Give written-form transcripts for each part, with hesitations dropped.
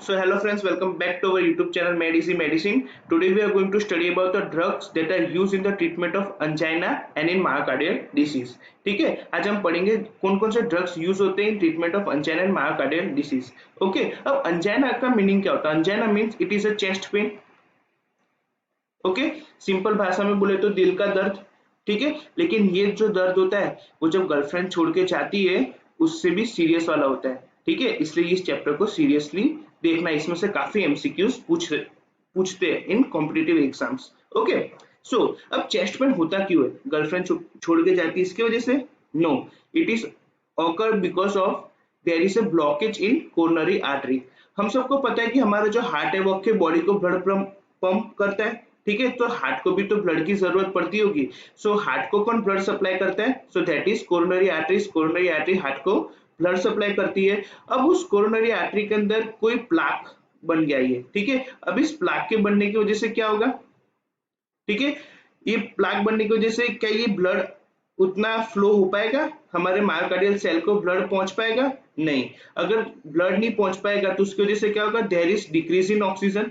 So hello friends, welcome back to our YouTube channel Medicine Medicine. Today we are going to study about the drugs that are used in the treatment of angina and in myocardial disease. ठीक है, आज हम पढ़ेंगे कौन कौन से drugs use होते हैं in treatment of angina and myocardial disease. Okay, अब angina का मीनिंग क्या होता है? angina means it is a chest pain. Okay, simple भाषा में बोले तो दिल का दर्द. ठीक है, लेकिन ये जो दर्द होता है वो जब गर्लफ्रेंड छोड़ के जाती है उससे भी सीरियस वाला होता है. ठीक है, इसलिए इस चैप्टर को सीरियसली देखना. इसमें से काफी एमसीक्यूज पूछते हैं इन कॉम्पिटिटिव एग्जाम्स. ओके, सो अब चेस्ट पेन होता क्यों है? गर्लफ्रेंड छोड़ के जाती है इसकी वजह से? No, it is occur because of there is a blockage in coronary artery. हम सबको पता है कि हमारा जो हार्ट है वो आपके बॉडी को ब्लड पंप करता है. ठीक है, तो हार्ट को भी तो ब्लड की जरूरत पड़ती होगी. सो हार्ट को कौन ब्लड सप्लाई करता है? So that is coronary arteries. Coronary artery heart को ब्लड सप्लाई करती है. अब उस कोरोनरी आर्टरी के अंदर कोई प्लाक बन गया ये. ठीक है, अब इस प्लाक के बनने की वजह से क्या होगा? ठीक है, ये प्लाक बनने की वजह से क्या ये ब्लड उतना फ्लो हो पाएगा? हमारे मायोकार्डियल सेल को ब्लड पहुंच पाएगा? नहीं. अगर ब्लड नहीं पहुंच पाएगा तो उसकी वजह से क्या होगा? There is decrease in oxygen.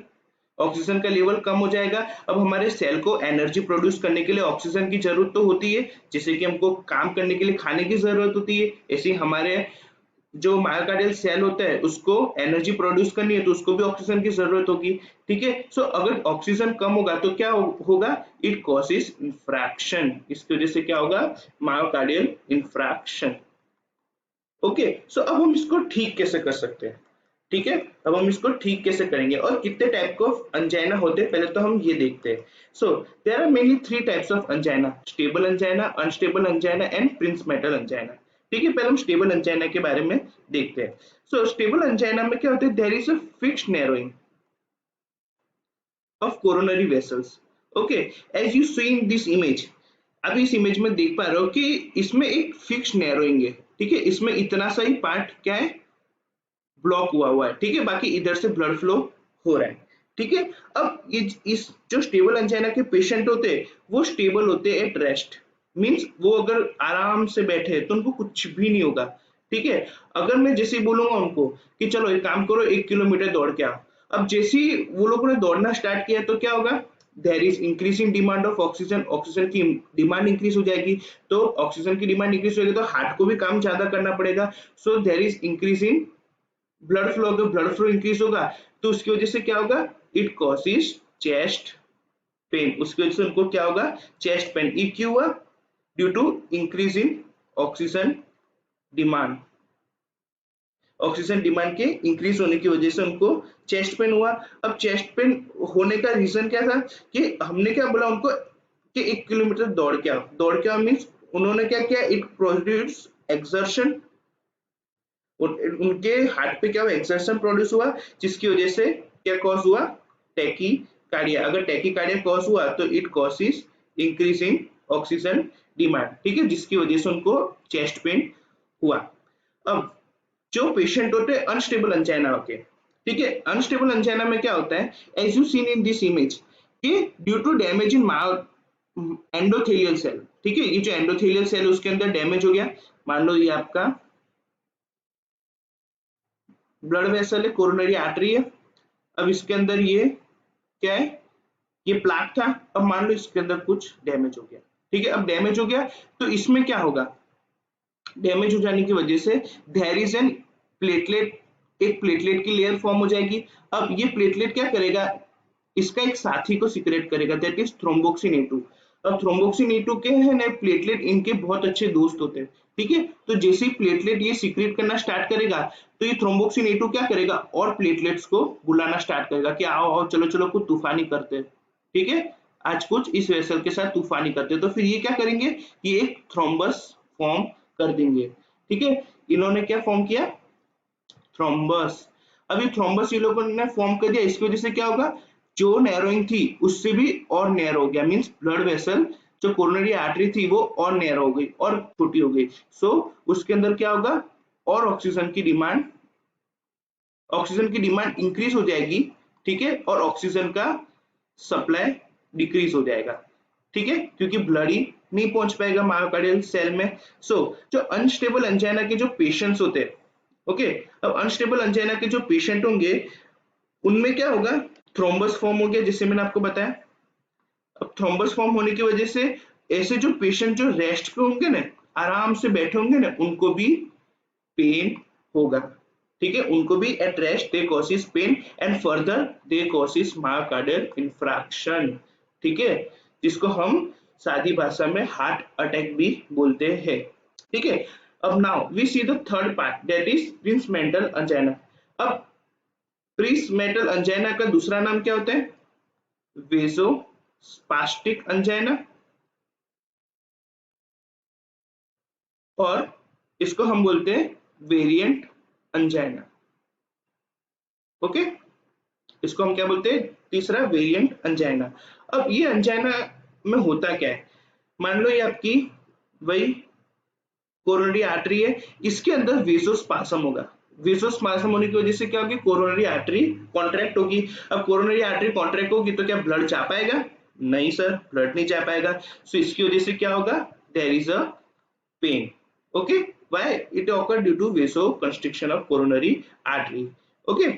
Oxygen का लेवल कम हो जाएगा. अब हमारे सेल को एनर्जी प्रोड्यूस करने के लिए ऑक्सीजन की जरूरत तो होती है, जैसे कि हमको काम करने के लिए खाने की जरूरत होती है. ऐसे ही हमारे जो मायोकार्डियल सेल होता है उसको एनर्जी प्रोड्यूस करनी है तो उसको भी ऑक्सीजन की जरूरत होगी. ठीक है, सो अगर ऑक्सीजन कम होगा तो क्या होगा? It causes infraction. इसकी वजह से क्या होगा? Myocardial infraction. ओके, सो अब हम इसको ठीक कैसे कर सकते हैं? ठीक है, अब हम इसको ठीक कैसे करेंगे और कितने टाइप ऑफ अंजाइना होते हैं पहले तो हम ये देखते हैं. So there are mainly 3 types of angina: stable angina, unstable angina and Prinzmetal angina. ठीक है, पहले हम स्टेबल अंजाइना के बारे में देखते हैं. सो स्टेबल अंजाइना में क्या होता है? There is a fixed narrowing of coronary vessels. Okay, as you see in this image, अभी इस इमेज में देख पा रहे हो कि इसमें एक फिक्स्ड नैरोइंग है. ठीक है, इसमें इतना सा ही पार्ट क्या है? ब्लॉक हुआ है. ठीक है, बाकी इधर से ब्लड फ्लो हो रहा है. ठीक है, अब ये इस जो स्टेबल अंजाइना के पेशेंट होते हैं वो स्टेबल होते हैं एट रेस्ट. मींस वो अगर आराम से बैठे तो उनको कुछ भी नहीं होगा. ठीक है, अगर मैं जैसे ही बोलूंगा उनको कि चलो एक काम करो 1 किलोमीटर दौड़ के आओ, अब जैसे ही वो लोगों ने दौड़ना स्टार्ट किया तो क्या होगा? There is increase in demand of oxygen. Oxygen की डिमांड इंक्रीज हो जाएगी. तो ऑक्सीजन की डिमांड इंक्रीज हो जाएगी तो हार्ट को भी काम ज्यादा करना पड़ेगा. So there is increase in blood flow. अगर ब्लड फ्लो इंक्रीज होगा तो उसकी वजह से क्या होगा? It causes chest pain. उसकी वजह से उनको क्या होगा? Chest pain. ये क्यों हुआ? Due to increase in oxygen demand. Oxygen demand के इंक्रीज होने की वजह से उनको चेस्ट पेन हुआ. अब चेस्ट पेन होने का रीजन क्या था? कि हमने क्या बोला उनको कि 1 किलोमीटर दौड़ के आओ. दौड़ के आओ मीन्स उन्होंने क्या किया? It produce exertion. उनके हार्ट पे क्या हुआ? एक्सर्शन प्रोड्यूस हुआ, जिसकी वजह से क्या कॉज हुआ? टैकीकार्डिया. अगर टैकीकार्डिया कॉज हुआ तो it causes increase in oxygen demand. ठीक है, जिसकी वजह से उनको चेस्ट पेन हुआ. अब जो पेशेंट होते हैं अनस्टेबल अंजाइना होके, ठीक है, अनस्टेबल अंजाइना में क्या होता है? As you seen in this image कि due to damage in endothelial cell. ठीक है, ये जो एंडोथेलियल सेल उसके अंदर डैमेज हो गया. मान लो ये आपका ब्लड वेसल है, कोरोनरी आर्टरी है. अब इसके अंदर ये क्या है? ये प्लाक था. अब मान लो इसके अंदर कुछ डैमेज हो गया. ठीक है, अब डैमेज हो गया तो इसमें क्या होगा? डैमेज हो जाने की वजह से देयर इज एन प्लेटलेट. एक प्लेटलेट की लेयर फॉर्म हो जाएगी. अब ये प्लेटलेट क्या करेगा? इसका एक साथी को सिक्रेट करेगा, दैट इज थ्रोम्बोक्सिन A2. अब थ्रोम्बोक्सिन A2 के है ना प्लेटलेट इनके बहुत अच्छे दोस्त होते हैं. ठीक है, तो जैसे ही प्लेटलेट ये सीक्रेट करना स्टार्ट करेगा तो ये थ्रोम्बोक्सिन A2 क्या करेगा? और प्लेटलेट्स को बुलाना स्टार्ट करेगा कि आओ आओ चलो चलो कुछ तूफानी करते हैं. ठीक है, आज कुछ इस वेसल के साथ तूफानी करते हैं. तो फिर ये क्या करेंगे? ये एक थ्रोम्बस फॉर्म कर देंगे. ठीक है, इन्होंने क्या फॉर्म किया? थ्रोम्बस. अभी थ्रोम्बस ये लोगों ने फॉर्म कर दिया. इसकी वजह से क्या होगा? जो नैरोइंग थी उससे भी और नैरो हो गया. मींस ब्लड वेसल जो कोरोनरी आर्टरी थी वो और नैरो हो गई और छोटी हो गई. सो उसके अंदर क्या होगा? और ऑक्सीजन की डिमांड इंक्रीज हो जाएगी. ठीक है, और ऑक्सीजन का सप्लाई डिक्रीज हो जाएगा. ठीक है, क्योंकि ब्लड ही नहीं पहुंच पाएगा मायोकार्डियल सेल में. सो जो अनस्टेबल अंजाइना के जो पेशेंट्स होते हैं, ओके, अब अनस्टेबल अंजाइना के जो पेशेंट होंगे उनमें क्या होगा, थ्रोम्बस फॉर्म हो गया जिससे मैंने आपको बताया। अब थ्रोम्बस फॉर्म होने की वजह से ऐसे जो पेशेंट जो रेस्ट पे होंगे ना, आराम से बैठे होंगे ना, उनको भी पेन होगा। ठीक है, उनको भी at rest they causes pain and further they causes myocardial infarction. ठीक है, जिसको हम सादी भाषा में हार्ट अटैक भी बोलते हैं। ठीक है, अब now we see the third part that is Prinzmetal angina. अब प्रिंस मेंटल अंजाइना का दूसरा नाम क्या होता है, वेसोस्पास्टिक अंजाइना, और इसको हम बोलते हैं वेरिएंट अंजाइना। ओके, इसको हम क्या बोलते हैं, तीसरा वेरिएंट अंजाइना। अब ये अंजाइना में होता क्या है, मान लो ये आपकी वही कोरोनरी आर्टरी है, इसके अंदर वेसोस्पासम होगा। वेसोस्पासम होने की वजह से क्या होगी, कोरोनरी आर्टरी कॉन्ट्रैक्ट होगी। अब कोरोनरी आर्टरी कॉन्ट्रैक्ट होगी तो क्या ब्लड जा पाएगा, नहीं सर, ब्लड नहीं जा पाएगा। सो इसकी वजह से क्या होगा, there is a pain. Okay, why it occur due to vasoconstriction of coronary artery. Okay,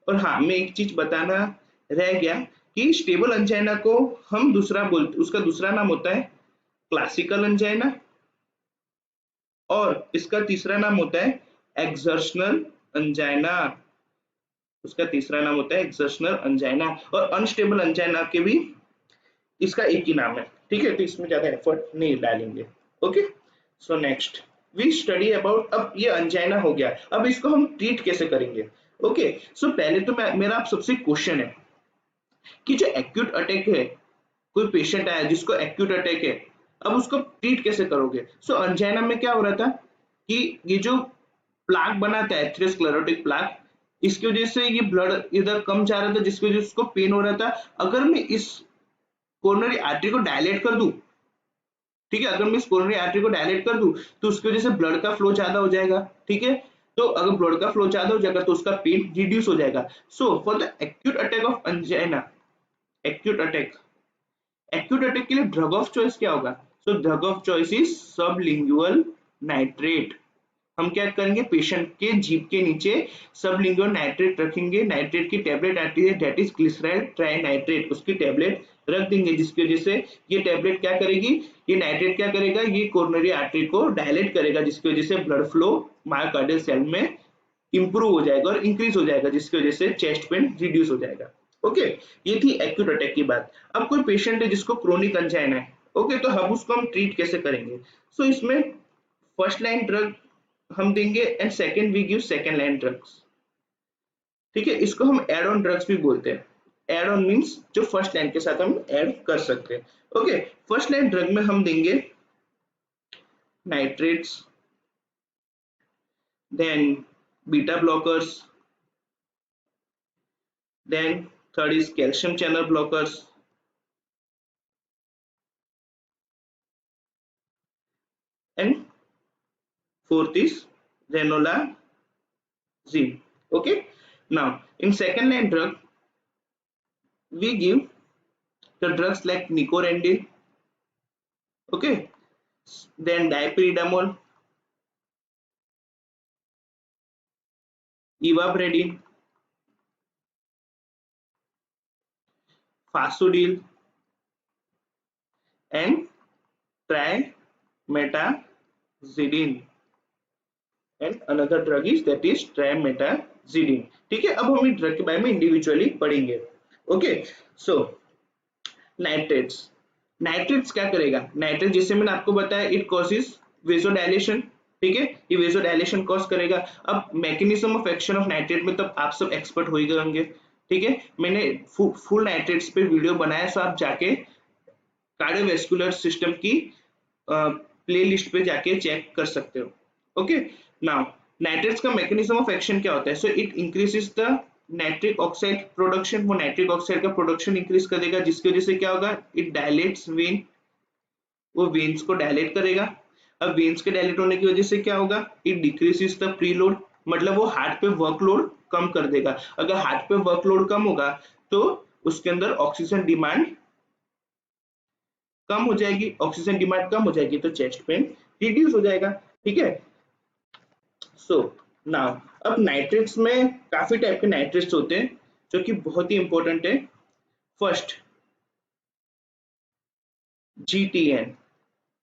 और हाँ, मैं एक चीज बताना रह गया कि स्टेबल अंजाइना को हम दूसरा बोलते, उसका दूसरा नाम होता है क्लासिकल अंजाइना, और इसका तीसरा नाम होता है एक्सर्शनल अंजाइना। उसका तीसरा नाम होता है एक्सर्शनल अंजाइना, और अनस्टेबल अंजाइना के भी इसका एक ही नाम है। ठीक है, तो इसमें ज्यादा एफर्ट नहीं डालेंगे। Okay, so next we study about, अब ये अंजाइना हो गया, अब इसको हम ट्रीट कैसे करेंगे। ओके, सो पहले तो मेरा आप सबसे क्वेश्चन है कि जो एक्यूट अटैक है, कोई पेशेंट आया जिसको एक्यूट अटैक है, अब उसको ट्रीट कैसे करोगे। सो अंजाइना में क्या हो रहा था कि ये जो प्लाक बनाता है एथेरोस्क्लेरोटिक प्लाक, इसकी वजह से ये ब्लड इधर कम जा रहा था, जिसकी वजह से उसको पेन हो रहा था। अगर मैं इस कोरोनरी आर्टरी को डायलेट कर दूं, ठीक है, अगर मैं इस कोरोनरी आर्टरी को डायलेट कर दूं तो उसकी वजह से ब्लड का फ्लो ज्यादा हो जाएगा। ठीक है, तो अगर ब्लड का फ्लो ज्यादा हो जाएगा तो उसका पेन रिड्यूस हो जाएगा। So for the acute attack of angina, acute attack, acute attack के लिए ड्रग ऑफ चॉइस क्या होगा, so drug of choice is sublingual nitrate. हम क्या करेंगे, पेशेंट के जीभ के नीचे सबलिंगुअल नाइट्रेट रखेंगे, नाइट्रेट की टेबलेट आती है that is glyceryl try nitrate, उसकी टेबलेट रख देंगे, जिसकी वजह से ये टेबलेट क्या करेगी, ये नाइट्रेट क्या करेगा, ये कोरोनरी आर्टरी को डायलेट करेगा, जिसकी वजह से ब्लड फ्लो मायोकार्डियल सेल में इंप्रूव हो जाएगा और इंक्रीज हो जाएगा, जिसकी वजह से चेस्ट पेन रिड्यूस हो जाएगा। ओके, ये थी एक्यूट अटैक की बात। अब कोई पेशेंट है जिसको क्रोनिक अंजाइना है, ओके, तो हम उसको हम ट्रीट कैसे करेंगे। सो इसमें फर्स्ट लाइन ड्रग हम देंगे and second we give second line drugs. ठीक है, इसको हम एड ऑन ड्रग्स भी बोलते हैं। एड ऑन मींस जो फर्स्ट लाइन के साथ हम ऐड कर सकते हैं। ओके, फर्स्ट लाइन ड्रग में हम देंगे nitrates, then beta blockers, then third is calcium channel blockers, and fourth is ranolazine. Okay, now in second line drug we give the drugs like nicorandil, okay, then dipyridamole, ivabradine, fasudil, and trimetazidine, and another drug is that is trimetazidine. ठीक है, अब हम इस drug के बारे में individually पढ़ेंगे। Okay, सो nitrates, nitrates क्या करेगा, नाइट्रेट जैसे मैंने आपको बताया इट कॉजेज वेसोडाइलेशन। ठीक है, ये वेसोडाइलेशन कॉज करेगा। अब mechanism of action of nitrate में तो आप सब एक्सपर्ट हो ही गए होंगे। ठीक है, मैंने फुल नाइट्रेट्स पे वीडियो बनाया, सो आप जाके कार्डियोवैस्कुलर सिस्टम की प्लेलिस्ट पे जाके चेक कर सकते हो। ओके, नाउ नाइट्रेट्स का मैकेनिज्म ऑफ एक्शन क्या होता है, so it increases the nitric oxide production, वो नाइट्रिक ऑक्साइड का प्रोडक्शन इंक्रीज कर देगा, जिसकी वजह से क्या होगा, इट डायलेट्स वेन, वो वेन्स को डायलेट करेगा। अब वेन्स के डायलेट होने की वजह से क्या होगा, इट डिक्रीजेस द प्रीलोड, मतलब वो हार्ट पे वर्कलोड कम कर देगा। अगर हार्ट पे वर्कलोड कम होगा तो उसके अंदर ऑक्सीजन डिमांड कम हो जाएगी, ऑक्सीजन डिमांड कम हो जाएगी तो चेस्ट पेन रिड्यूस हो जाएगा। ठीक है, सो नाउ अब नाइट्रेट्स में काफी टाइप के नाइट्रेट्स होते हैं। जो कि बहुत ही इंपॉर्टेंट है। First GTN,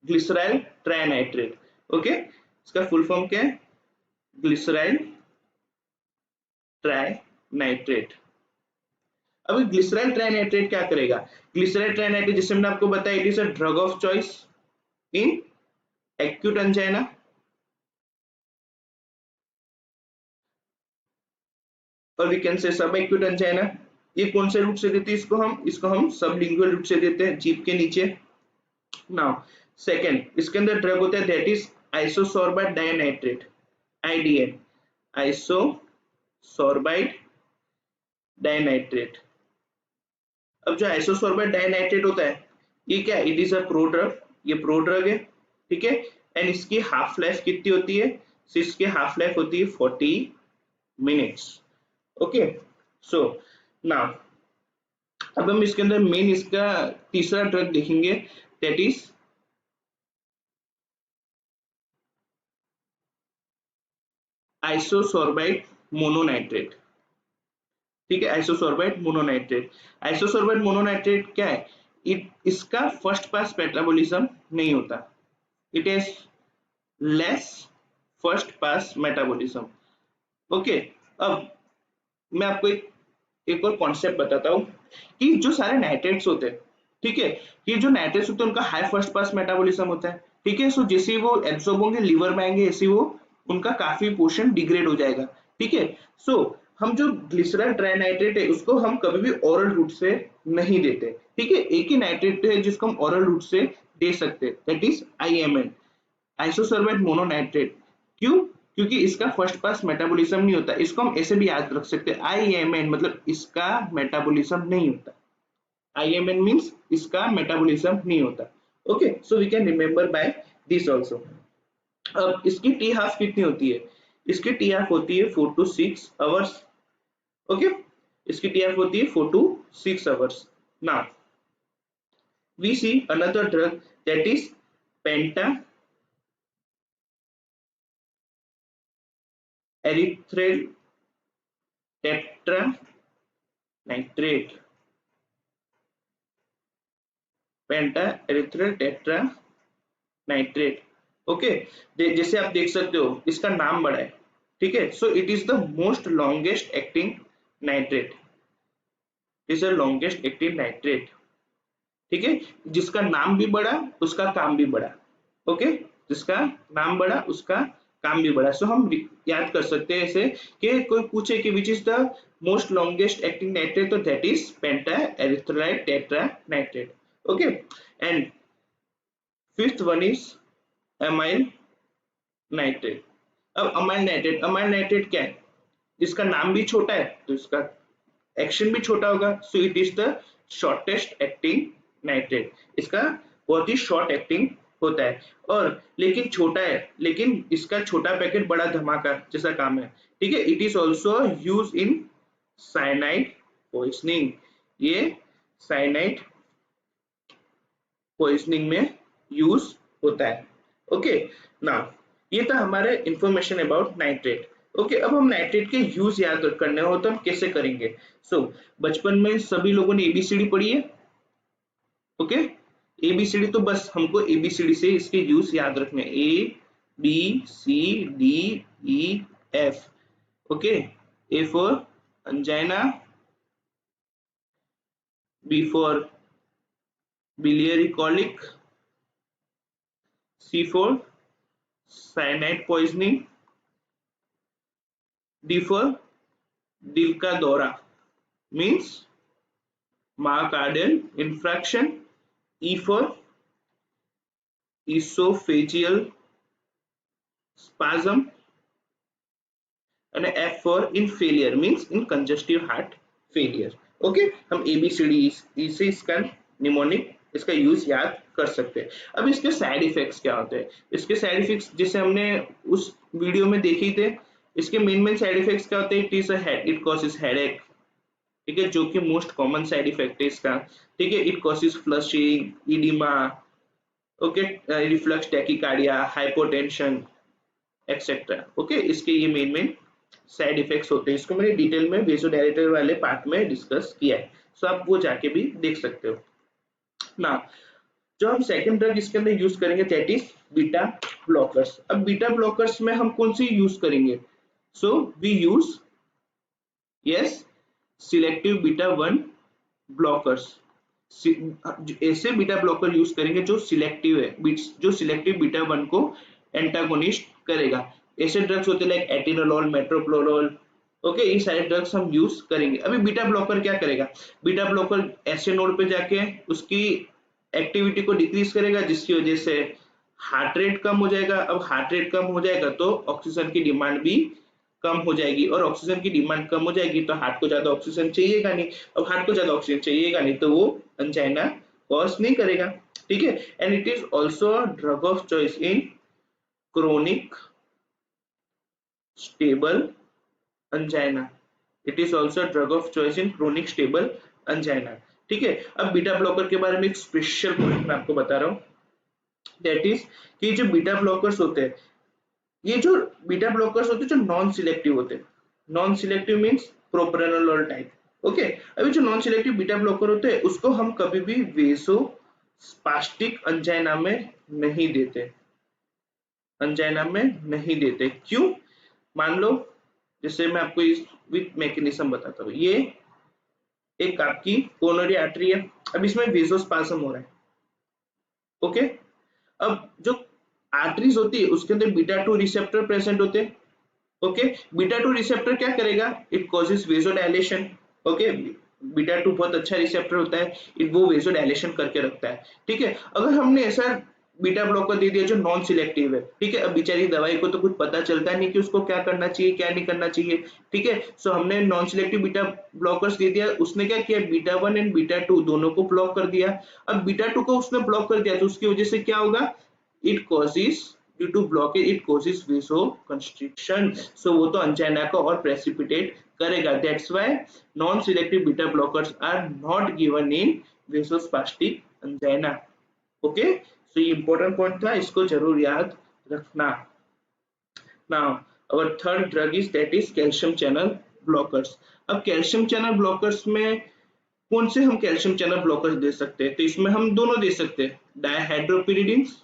glyceryl trinitrate. Okay, इसका फुल फॉर्म क्या है? Glyceryl trinitrate. अब ग्लिसराइल ट्राइनाइट्रेट क्या करेगा? ग्लिसराइल ट्राइनाइट्रेट, जैसे मैंने आपको बताया, it is a drug of choice in acute angina, और वी कैन से सब एक्यूट एंजाइना। ये कौन से रूट से देते हैं इसको हम सबलिंगुअल रूट से देते हैं, जीभ के नीचे। नाउ सेकंड, इसके अंदर ड्रग होता है that is isosorbide dinitrate, IDN, isosorbide dinitrate. अब जो आइसोसोर्बाइड डायनाइट्रेट होता है, ये क्या, इट इज अ प्रोड्रग, ये प्रोड्रग है, ठीक है। एंड इसकी हाफ लाइफ कितनी होती है? इसकी हाफ लाइफ होती है 40 मिनट्स। ओके, सो नाउ अब हम इसके अंदर मेन इसका तीसरा ड्रग देखेंगे, दैट इज आइसोसोर्बाइड मोनोनाइट्रेट, ठीक है। आइसोसोर्बाइड मोनोनाइट्रेट, आइसोसोर्बाइड मोनोनाइट्रेट क्या है? इसका फर्स्ट पास मेटाबॉलिज्म नहीं होता, it is less first pass metabolism. Okay, अब मैं आपको एक और कॉन्सेप्ट बताता हूँ कि जो सारे नाइट्रेट्स होते हैं, ठीक है, ये जो नाइट्रेट्स होते हैं उनका हाई फर्स्ट पास मेटाबॉलिज्म होता है, ठीक है। सो जैसे वो एब्सॉर्ब होंगे लीवर में आएंगे, ऐसे वो उनका काफी पोर्शन डिग्रेड हो जाएगा, ठीक है। सो हम जो ग्लिसरॉल ट्राइनाइट्रेट है उसको हम कभी भी ओरल रूट से नहीं देते, ठीक है। एक ही नाइट्रेट है जिसको हम ओरल रूट से दे सकते हैं, दैट इज IMN, आइसोसोर्बाइड मोनोनाइट्रेट। क्यों? क्योंकि इसका फर्स्ट पास मेटाबॉलिज्म नहीं होता। इसको हम ऐसे भी याद रख सकते हैं, IMN मतलब इसका मेटाबॉलिज्म नहीं होता। IMN मींस इसका मेटाबॉलिज्म नहीं होता। Okay, so we can remember by this also. अब इसकी टी हाफ कितनी होती है? इसकी टी हाफ होती है 4 to 6 आवर्स। ओके, इसकी टी हाफ होती है 4 to 6 hours. Now we see another drug that is penta erythrityl tetra nitrate, penta erythrityl tetra nitrate. Okay, जैसे आप देख सकते हो इसका नाम बड़ा है, ठीक है। So it is the most longest acting nitrate, is the longest acting nitrate, ठीक है। जिसका नाम भी बड़ा उसका काम भी बड़ा। ओके, जिसका नाम बड़ा उसका काम भी बड़ा। सो हम याद कर सकते हैं ऐसे कि कोई पूछे कि which is the most longest acting nitrate, तो that is penta erythrityl tetra nitrate. Okay, and fifth one is amyl nitrate. अब अमाइल नाइट्रेट क्या है? इसका नाम भी छोटा है तो इसका एक्शन भी छोटा होगा। So it is the shortest acting nitrate. इसका बहुत ही शॉर्ट एक्टिंग होता है, और लेकिन छोटा है, लेकिन इसका छोटा पैकेट बड़ा धमाका जैसा काम है, ठीक है। It is also use in cyanide poisoning, ये साइनाइड पॉइजनिंग में यूज होता है। ओके, नाउ ये था हमारे इंफॉर्मेशन अबाउट नाइट्रेट। ओके, अब हम नाइट्रेट के यूज याद करने हो तो हम कैसे करेंगे? सो बचपन में सभी लोगों ने ABCD पढ़ी है। ओके, ABCD तो बस हमको ABCD से इसके यूज याद रखने, ABCDEF। Okay, A for angina, B for biliary colic, C for cyanide poisoning, D for दिल का दौरा means myocardial infarction, E for esophageal spasm, and F for in failure means in congestive heart failure। Okay, हम ABCD से इसका mnemonic इसका use याद कर सकते हैं। अब इसके साइड इफेक्ट्स क्या होते हैं? इसके साइड इफेक्ट्स जैसे हमने उस वीडियो में देखे थे, इसके मेन साइड इफेक्ट्स क्या होते हैं? It is a head, it causes headache, ठीक है, जो कि मोस्ट कॉमन साइड इफेक्ट है इसका, ठीक है। It causes flushing, oedema, okay, reflex tachycardia, hypotension etcetera. Okay, इसके ये मेन साइड इफेक्ट्स होते हैं, इसको मैंने डिटेल में वेसोडायलेटर वाले पार्ट में डिस्कस किया है, सो आप वो जाके भी देख सकते हो ना। जो हम सेकंड ड्रग इसके अंदर यूज करेंगे दैट इज बीटा ब्लॉकर्स। अब बीटा ब्लॉकर्स में हम कौन सी यूज करेंगे? So we use yes selective beta 1 blockers. ऐसे बीटा ब्लॉकर यूज करेंगे जो सिलेक्टिव है, जो सिलेक्टिव बीटा 1 को एंटागोनिस्ट करेगा। ऐसे ड्रग्स होते हैं लाइक एटिनोलोल, मेट्रोप्रोलोल, ओके, ये सारे ड्रग्स हम यूज करेंगे। अभी बीटा ब्लॉकर क्या करेगा? बीटा ब्लॉकर ऐसे नोड पे जाके उसकी एक्टिविटी को डिक्रीज करेगा, जिसकी वजह से हार्ट रेट कम हो जाएगा। अब हार्ट रेट कम हो जाएगा तो ऑक्सीजन की डिमांड भी कम हो जाएगी, और ऑक्सीजन की डिमांड कम हो जाएगी तो हार्ट को ज्यादा ऑक्सीजन चाहिएगा नहीं। अब हार्ट को ज्यादा ऑक्सीजन चाहिएगा नहीं तो वो अंजाइना कॉज नहीं करेगा, ठीक है। And it is also a drug of choice in chronic stable angina. It is also a drug of choice in chronic stable angina. ठीक है। अब बीटा ब्लॉकर के बारे में एक स्पेशल पॉइंट मैं आपको बता रहा हूँ, दैट इज कि जो बीटा ब्लॉकर्स होते हैं, ये जो बीटा ब्लॉकर्स होते हैं जो नॉन सिलेक्टिव होते हैं, non selective means propranolol type, okay. अभी जो नॉन सिलेक्टिव बीटा ब्लॉकर होते हैं उसको हम कभी भी वेसोस्पास्टिक अंजाइना में नहीं देते, अंजाइना में नहीं देते। क्यों? मान लो जैसे मैं आपको इस विथ मैकेनिज्म बताता हूँ, ये एक आपकी कोरोनरी आर्टरी है, अब इसमें वेसोस्पाज्म हो रहा है, ओके। अब जो आर्टरीज होती है उसके अंदर बीटा 2 रिसेप्टर प्रेजेंट होते हैं, ओके। बीटा 2 रिसेप्टर क्या करेगा? It causes vasodilation, okay. Beta 2 बहुत अच्छा रिसेप्टर होता है, वो वेसोडायलेशन करके रखता है, ठीक है। अगर हमने ऐसा बीटा ब्लॉकर दे दिया जो नॉन सिलेक्टिव है, ठीक है, अब बेचारी दवाई को तो कुछ पता चलता नहीं कि उसको क्या करना चाहिए क्या नहीं करना चाहिए, ठीक है। सो हमने नॉन सिलेक्टिव बीटा ब्लॉकर्स दे दिया, उसने क्या किया? बीटा 1 एंड बीटा 2 दोनों को ब्लॉक कर दिया। अब बीटा 2 को उसने ब्लॉक कर दिया तो उसकी वजह से क्या होगा? It causes, due to blockage it causes vasoconstriction, so वो तो angina को और precipitate करेगा। That's why non-selective beta blockers are not given in vasospastic angina, okay। so ये important point था, इसको जरूर याद रखना। Now our third drug is that is calcium channel blockers। अब calcium channel blockers में कौन से हम calcium channel blockers दे सकते हैं? तो इसमें हम दोनों दे सकते हैं, डायहाइड्रोपिरिडिन्स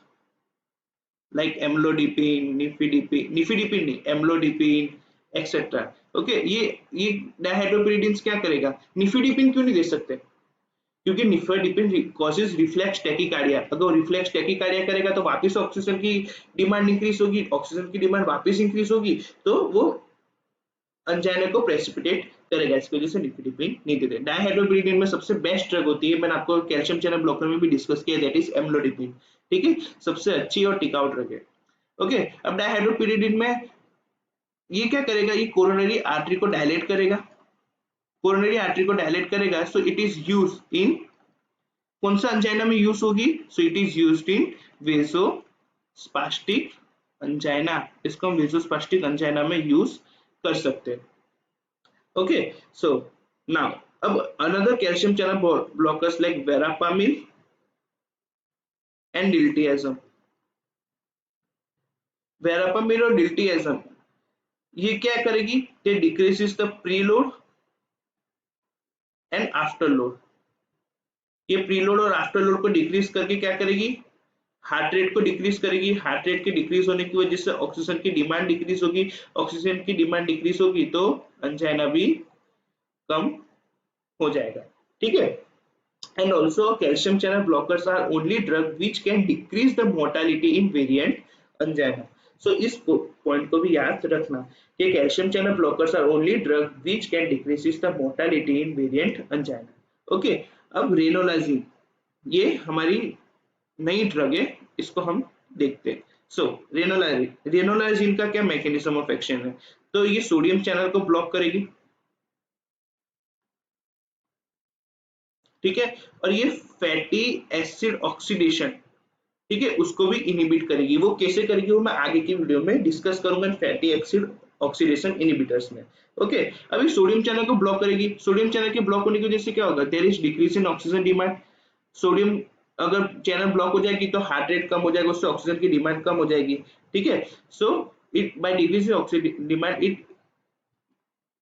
like amlodipine, nifedipine नहीं, amlodipine, एक्सेट्रा, ओके। ये डायहाइड्रोपिरिडिन्स क्या करेगा? निफेडिपिन क्यों नहीं दे सकते? क्योंकि निफेडिपिन कॉजेस रिफ्लेक्स टैकीकार्डिया। अगर रिफ्लेक्स टैकीकार्डिया करेगा तो वापस ऑक्सीजन की डिमांड इंक्रीज होगी, ऑक्सीजन की डिमांड वापस इंक्रीज होगी तो वो अंजाइना को प्रेसिपिटेट करेगा, इसकी वजह से निफेडिपिन नहीं देते। डायहाइड्रोपिरिडिन में सबसे बेस्ट ड्रग होती है, मैंने आपको कैल्शियम चैनल ब्लॉकर में भी डिस्कस किया, दैट इज एम्लोडिपिन, ठीक है। सबसे अच्छी और टिकाऊ ड्रग है, ओके। अब डायहाइड्रोपिरिडिन में ये क्या करेगा? ये कोरोनरी आर्टरी को डायलेट करेगा, कोरोनरी आर्टरी को डायलेट करेगा, so it is use in कौन सा अंजाइना में यूज होगी? So it is used in vasospastic angina, इसको हम वेसोस्पास्टिक अंजाइना में यूज कर सकते हैं, okay। so now अब another calcium channel blockers like verapamil and diltiazem। verapamil और diltiazem ये क्या करेगी? ये decreases the preload and afterload। ये प्रीलोड और आफ्टरलोड को डिक्रीज करके क्या करेगी? हार्ट रेट को डिक्रीज करेगी। हार्ट रेट के डिक्रीज होने की वजह से ऑक्सीजन की डिमांड डिक्रीज होगी, ऑक्सीजन की डिमांड डिक्रीज होगी तो अंजाइना भी कम हो जाएगा, ठीक है। And also calcium channel blockers are only drug which can decrease the mortality in variant angina. So इस पॉइंट को भी याद रखना कि calcium channel blockers are only drug which can decrease the mortality in variant angina, okay. अब ranolazine, ये हमारी नई ड्रग है, इसको हम देखते हैं। सो रेनोलाजिन का क्या मैकेनिज्म ऑफ एक्शन है? तो ये सोडियम चैनल को ब्लॉक करेगी, ठीक है, और ये फैटी एसिड ऑक्सीडेशन, ठीक है, उसको भी इनहिबिट करेगी। वो कैसे करेगी वो मैं आगे की वीडियो में डिस्कस करूंगा फैटी एसिड ऑक्सीडेशन इनहिबिटर्स में, ओके। अभी सोडियम चैनल को ब्लॉक करेगी, सोडियम चैनल के ब्लॉक होने की वजह से क्या होगा? There is decrease in oxygen demand. Sodium अगर चैनल ब्लॉक हो जाएगी तो हार्ट रेट कम हो जाएगा, उससे ऑक्सीजन की डिमांड कम हो जाएगी, ठीक है। So it by decreasing oxygen demand it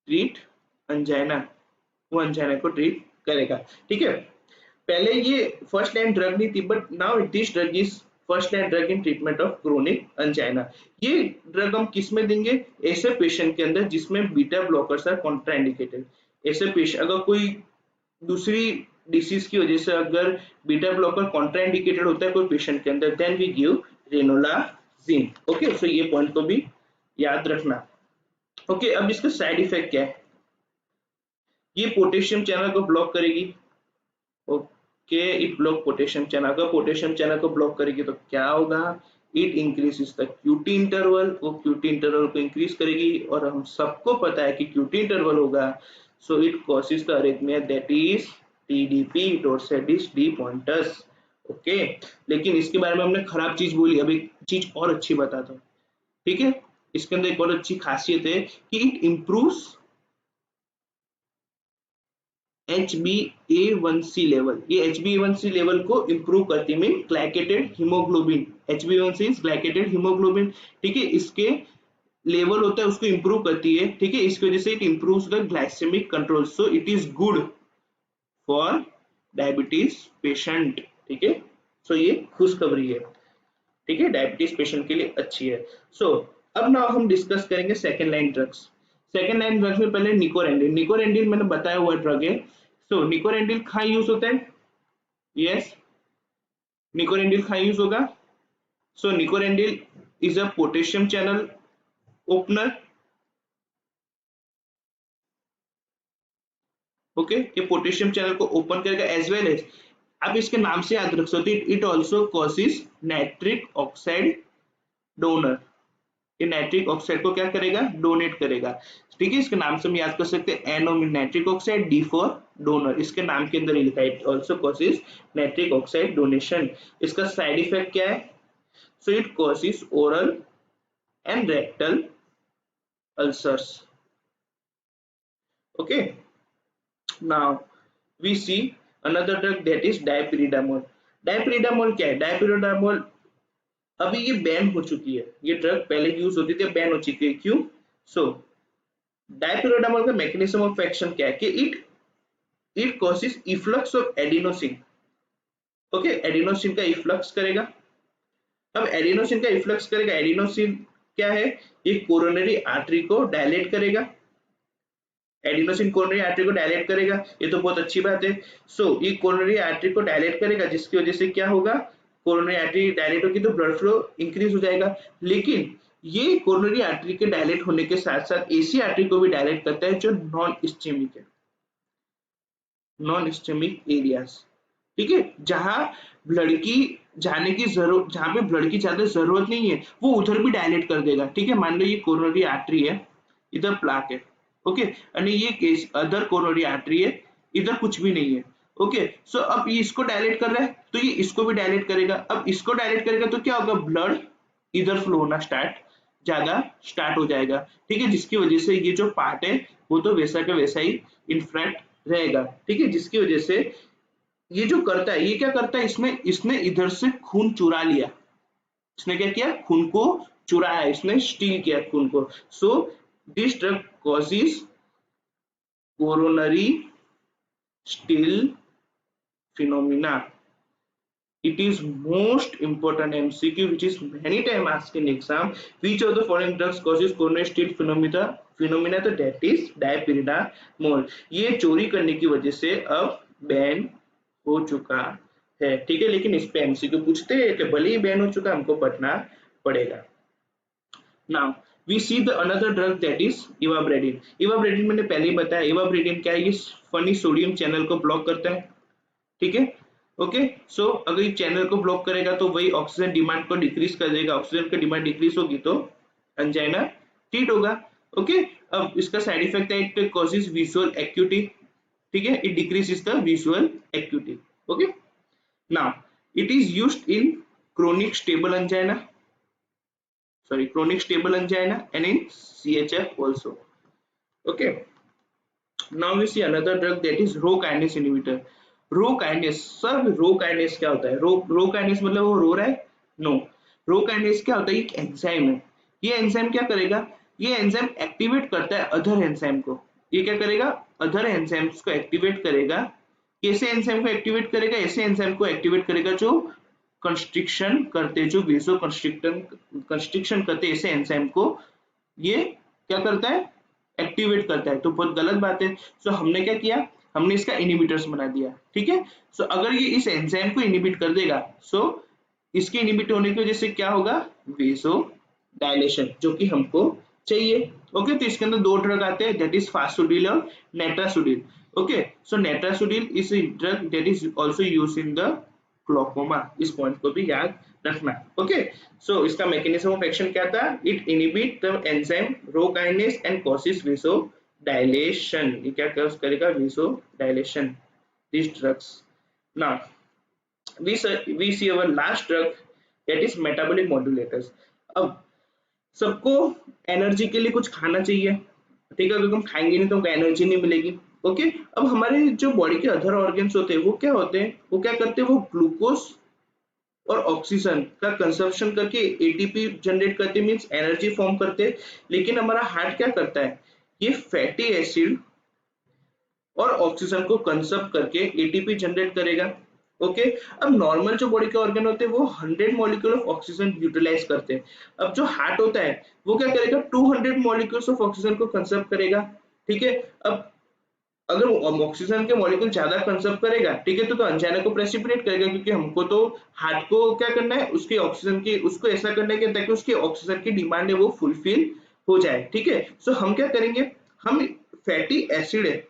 treat angina, वो अंजाइना को ट्रीट करेगा। ठीक है, पहले ये फर्स्ट लाइन ड्रग नहीं थी, but now this drug is first line drug in treatment of chronic angina. ये ड्रग हम किस में देंगे? ऐसे पेशेंट के अंदर जिसमें बीटा ब्लॉकर्स आर कॉन्ट्राइंडिकेटेड। ऐसे पेशेंट, अगर कोई दूसरी डिसीज की वजह से अगर बीटा ब्लॉकर कॉन्ट्राइंडिकेटेड होता है कोई पेशेंट के अंदर, then we give ranolazine. Okay, so ये पॉइंट को भी याद रखना। ओके, अब इसका साइड इफेक्ट क्या है? ये पोटेशियम चैनल को ब्लॉक करेगी। Okay, it block potassium channel. अगर पोटेशियम चैनल को ब्लॉक करेगी तो क्या होगा? It increases the QT interval, वो क्यूटी इंटरवल को इंक्रीज करेगी, और हम सबको पता है कि क्यूटी इंटरवल होगा, so it causes the arrhythmia, that is TDP, torsades de pointes. Okay, लेकिन इसके बारे में हमने खराब चीज बोली, अब एक चीज और अच्छी बताता हूँ। ठीक है, इसके अंदर एक और अच्छी खासियत है कि इट इम्प्रूव्स HbA1c लेवल। ये HbA1c लेवल को इंप्रूव करती है, mean glycated haemoglobin. HbA1c is glycated haemoglobin. ठीक है, इसके लेवल होता है उसको इंप्रूव करती है। ठीक है, इसकी वजह से it improves the glycaemic control, so it is good for diabetes patient. ठीक है, सो ये खुशखबरी है। ठीक है, डायबिटीज पेशेंट के लिए अच्छी है। सो अब ना हम डिस्कस करेंगे second line drugs. Second line drugs में पहले निकोरेंडिल। निकोरेंडिल मैंने बताया हुआ ड्रग है। सो निकोरेंडिल कहाँ यूज होता है? यस, निकोरेंडिल कहाँ यूज होगा? So nicorandil is a potassium channel opener. Okay, ये पोटेशियम चैनल को ओपन करेगा, एज वेल एज आप इसके नाम से याद रख सकते, it also causes nitric oxide donor. ये नाइट्रिक ऑक्साइड को क्या करेगा? डोनेट करेगा। ठीक है, इसके नाम से हम याद कर सकते हैं, NO mean nitric oxide, D for donor. इसके नाम के अंदर ही लिखा है, it also causes nitric oxide donation. इसका साइड इफेक्ट क्या है? So it causes oral and rectal ulcers. Okay, now we see another drug that is dipyridamole. Dipyridamole क्या है? डायपिरिडामोल अभी ये बैन हो चुकी है। ये ड्रग पहले यूज होती थी, बैन हो चुकी है। क्यों? सो डायपिरिडामोल का मैकेनिज्म ऑफ एक्शन क्या है कि it causes efflux of adenosine. Okay, adenosine का इफ्लक्स करेगा। अब एडिनोसिन का इफ्लक्स करेगा, एडिनोसिन क्या है? ये कोरोनरी आर्टरी को डायलेट करेगा। एडिनोसिन कोरोनरी आर्टरी को डायलेट करेगा, ये तो बहुत अच्छी बात है। सो ये कोरोनरी आर्टरी को डायलेट करेगा, जिसकी वजह से क्या होगा? कोरोनरी आर्टरी डायलेट होगी तो ब्लड फ्लो इंक्रीज हो जाएगा। लेकिन ये कोरोनरी आर्टरी के डायलेट होने के साथ साथ एसी आर्टरी को भी डायलेट करता है, जो नॉन इस्चेमिक है, नॉन इस्चेमिक एरियाज। ठीक है, जहां ब्लड की जाने की जरूरत, जहां पे ब्लड की ज्यादा जरूरत नहीं है, वो उधर भी डायलेट कर देगा। ठीक है, मान लो ये कोरोनरी आर्टरी है, इधर प्लाक है। ओके, और ये केस अदर कोरोनरी आर्टरी है, इधर कुछ भी नहीं है। ओके, सो अब ये इसको डायलेट कर रहा है तो ये इसको भी डायलेट करेगा। अब इसको डायलेट करेगा तो क्या होगा? ब्लड इधर फ्लो होना ज्यादा स्टार्ट हो जाएगा। ठीक है, जिसकी वजह से ये जो पार्ट है वो तो वैसा का वैसा ही इन्फ्रेक्ट रहेगा। ठीक है, जिसकी वजह से ये जो करता है, ये क्या करता है? इसमें इसने इधर से खून चुरा लिया। इसने क्या किया? खून को चुराया, इसने स्टील किया खून को। So this drug causes coronary steel phenomena. It is most important MCQ which is many time asked in exam. Which of the following drugs causes coronary steal phenomena? तो that is डायपिरिडामोल। ये चोरी करने की वजह से अब बैन हो चुका है। ठीक है, लेकिन इस पे एमसीक्यू पूछते हैं कि भले ही बैन हो चुका, हमको पढ़ना पड़ेगा। Now we see the another drug that is ivabradine. Ivabradine मैंने पहले ही बताया, इवाब्रेडिन क्या है? ये फनी सोडियम चैनल को ब्लॉक करता है। ठीक है, ओके, सो अगर ये चैनल को ब्लॉक करेगा तो वही ऑक्सीजन डिमांड को डिक्रीज कर देगा। ऑक्सीजन की डिमांड डिक्रीज होगी तो अंजाइना ट्रीट होगा। ओके, अब इसका साइड इफेक्ट है, इट कॉजेस विजुअल एक्यूटी। ठीक है, it decreases the visual acuity. Okay, now it is used in chronic stable angina, chronic stable angina and in CHF also. Okay, now we see another drug that is rho kinase inhibitor. Rho kinase. Sir rho kinase क्या होता है? रो kinase मतलब वो रो रहा है? No, रो kinase क्या होता है? एक एंजाइम है। ये एंजाइम क्या करेगा? ये एंजाइम एक्टिवेट करता है अदर एंजाइम को। ये क्या करेगा, अदर एंजाइम्स को एक्टिवेट करेगा। कैसे एंजाइम को एक्टिवेट करेगा, ऐसे एंजाइम को एक्टिवेट करेगा जो कंस्ट्रिक्शन करते, जो वेसो कंस्ट्रिक्शन करते, ऐसे एंजाइम को ये क्या करता है, एक्टिवेट करता है। तो बहुत गलत बात है। सो हमने क्या किया, हमने इसका इनिबिटर्स बना दिया, ठीक है। सो अगर ये इस एंजाइम को इनिबिट कर देगा, सो इसके इनिबिट होने की वजह से क्या होगा, वेसो डायलेशन, जो कि हमको चाहिए। ओके, तो इसके अंदर दो ड्रग आते हैं, दैट इज फास्फोडिल और netarsudil. Okay, so netarsudil is a drug that is also used in the glaucoma, इस पॉइंट को भी याद रखना। ओके, सो इसका मैकेनिज्म ऑफ एक्शन क्या था, it inhibit the enzyme rho kinase and causes vasodilation. ये क्या करेगा, vasodilation, this drugs. Now we see our last drug, that is metabolic modulators। अब सबको एनर्जी के लिए कुछ खाना चाहिए, ठीक है, अगर हम खाएंगे नहीं तो हमको एनर्जी नहीं मिलेगी। ओके, अब हमारे जो बॉडी के अदर ऑर्गन्स होते हैं वो क्या होते हैं, वो क्या करते हैं, वो ग्लूकोज और ऑक्सीजन का कंजप्शन करके एटीपी जनरेट करते, मींस एनर्जी फॉर्म करते हैं। लेकिन हमारा हार्ट क्या करता है, ये फैटी एसिड और ऑक्सीजन को कंजर्व करके एटीपी जनरेट करेगा। ओके, अब नॉर्मल जो बॉडी के ऑर्गन होते हैं वो 100 मॉलिक्यूल ऑफ ऑक्सीजन यूटिलाइज करते हैं। अब जो हार्ट होता है वो क्या करेगा, 200 मॉलिक्यूल्स ऑफ ऑक्सीजन को कंजर्व करेगा, ठीक है। अब अगर ऑक्सीजन के मॉलिक्यूल ज्यादा कंजर्व करेगा, ठीक है, तो अंजाइना को प्रेसिपिटेट करेगा, क्योंकि हमको तो हार्ट को क्या करना है, उसके ऑक्सीजन की, उसको ऐसा करना है कि ताकि उसके ऑक्सीजन की डिमांड है वो फुलफिल हो जाए, ठीक है। सो हम क्या करेंगे, हम फैटी एसिड है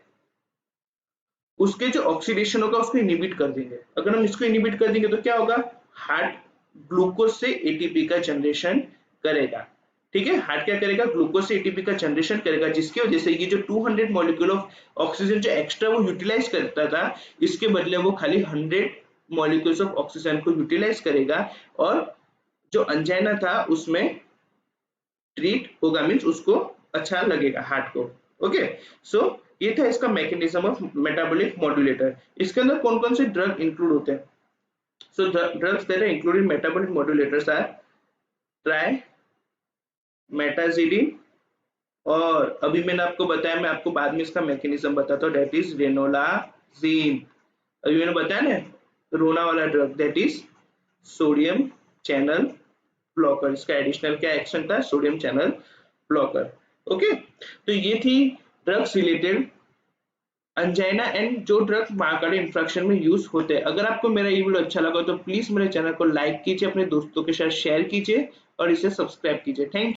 उसके जो ऑक्सीडेशन होगा उसको इनिबिट कर देंगे। अगर हम इसको इनिबिट कर देंगे तो क्या होगा, हार्ट ग्लूकोज से एटीपी का जनरेशन करेगा, ठीक है। हार्ट क्या करेगा, ग्लूकोज से एटीपी का जनरेशन करेगा, जिसकी वजह से ये जो 200 मॉलिक्यूल ऑफ ऑक्सीजन जो एक्स्ट्रा वो यूटिलाइज करता था, इसके बदले वो खाली 100 मॉलिक्यूल्स ऑफ ऑक्सीजन को यूटिलाइज करेगा, और जो अंजाइना था उसमें ट्रीट होगा, मीन्स उसको अच्छा लगेगा हार्ट को। ओके, सो ये था इसका मैकेनिज्म ऑफ मेटाबॉलिक मॉड्यूलेटर। इसके अंदर कौन कौन से ड्रग इंक्लूड होते हैं, so drugs that are included metabolic modulators are trimetazidine, और अभी मैंने आपको बताया, मैं आपको बाद में इसका मैकेनिज्म बताता हूँ, दैट इज रेनोलाजीन। अभी मैंने बताया ना, रोना वाला drug, that is sodium channel blocker. इसका एडिशनल क्या एक्शन था, सोडियम चैनल ब्लॉकर। ओके, तो ये थी ड्रग्स रिलेटेड अंजाइना एंड जो ड्रग्स मायोकार्डियल इंफ्राक्शन में यूज होते हैं। अगर आपको मेरा ये वीडियो अच्छा लगा तो प्लीज मेरे चैनल को लाइक कीजिए, अपने दोस्तों के साथ शेयर कीजिए और इसे सब्सक्राइब कीजिए। Thank you.